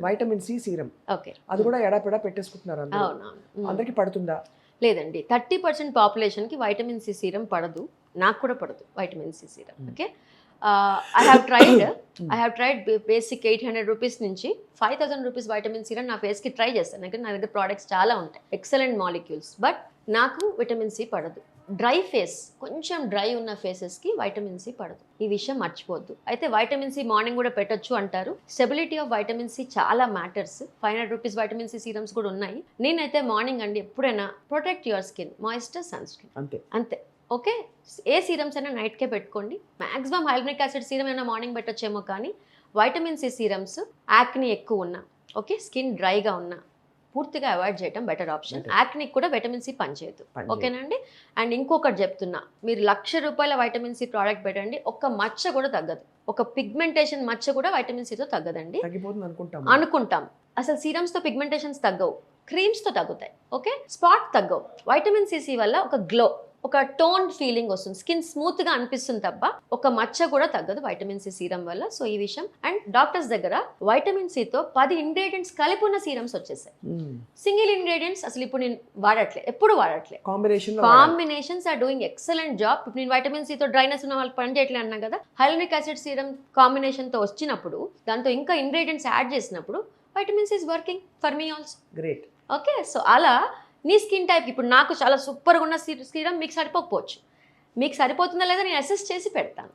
Vitamin C serum, okay. అది కూడా ఎడాపెడా పెట్టేసుకుంటున్నారు అందరూ. అవునవును. అందరికి పడుతుందా? లేదండి, 30% పాపులేషన్కి వైటమిన్ సి సీరం పడదు. నాకు కూడా పడదు vitamin C serum. Okay. I have tried basic 800 rupees నుంచి 5000 రూపీస్ వైటమిన్ సీరం నా ఫేస్కి ట్రై చేస్తాను. ఎందుకంటే నా దగ్గర ప్రోడక్ట్స్ చాలా ఉంటాయి, ఎక్సలెంట్ మాలిక్యూల్స్. బట్ నాకు విటమిన్ సి పడదు. డ్రై ఫేస్, కొంచెం డ్రై ఉన్న ఫేసెస్కి వైటమిన్ సి పడదు. ఈ విషయం మర్చిపోద్దు. అయితే వైటమిన్ సి మార్నింగ్ కూడా పెట్టొచ్చు అంటారు. స్టెబిలిటీ ఆఫ్ వైటమిన్ సి చాలా matters. 500 rupees vitamin C serums కూడా ఉన్నాయి. నేనైతే మార్నింగ్ అండి ఎప్పుడైనా protect your skin, moisture, sunscreen, అంతే అంతే. ఓకే. ఏ సీరమ్స్ అయినా నైట్కే పెట్టుకోండి. మ్యాక్సిమం హైల్యూరిక్ యాసిడ్ సీరం అయినా మార్నింగ్ పెట్టొచ్చేమో, కానీ వైటమిన్ సి సీరమ్స్ యాక్ని ఎక్కువ ఉన్నా, ఓకే, స్కిన్ డ్రైగా ఉన్నా పూర్తిగా అవాయిడ్ చేయడం బెటర్ ఆప్షన్. యాక్నిక్ కూడా విటమిన్ సి పనిచేయదు. ఓకేనండి. అండ్ ఇంకొకటి చెప్తున్నా, మీరు ₹1,00,000 వైటమిన్ సి ప్రోడక్ట్ పెట్టండి, ఒక్క మచ్చ కూడా తగ్గదు. ఒక పిగ్మెంటేషన్ మచ్చ కూడా వైటమిన్ సితో తగ్గదండి. అనుకుంటాం. అసలు సీరమ్స్తో పిగ్మెంటేషన్స్ తగ్గవు, క్రీమ్స్తో తగ్గుతాయి. ఓకే. స్పాట్ తగ్గవు. వైటమిన్ సి వల్ల ఒక గ్లో, ఒక టోన్ ఫీలింగ్ వస్తుంది, స్కిన్ స్మూత్ గా అనిపిస్తుంది తప్ప ఒక మచ్చ కూడా తగ్గదు వైటమిన్ సి సీరం వల్ల. సో ఈ విషయం. అండ్ డాక్టర్స్ దగ్గర వైటమిన్ సితో 10 ఇంగ్రీడియంట్స్ కలిపి ఉన్న సీరమ్స్ వచ్చేసాయి. సింగిల్ ఇంగ్రీడియంట్స్ అసలు ఇప్పుడు నేను ఎప్పుడు వాడట్లే. Combinations are doing excellent job. ఇప్పుడు నేను వైటమిన్ సితో డ్రైనెస్ ఉన్న వాళ్ళకి పని చేయట్లేదు అన్నా కదా, హైలూరిక్ యాసిడ్ సీరం కాంబినేషన్ తో వచ్చినప్పుడు, దాంతో ఇంకా ఇంగ్రీడియంట్స్ యాడ్ చేసినప్పుడు vitamin C is working for me also. Great. Okay. So అలా నీ స్కిన్ టైప్, ఇప్పుడు నాకు చాలా సూపర్గా ఉన్న సీరం మీకు సరిపోకపోవచ్చు. మీకు సరిపోతుందా లేదా నేను అసెస్ చేసి పెడతాను.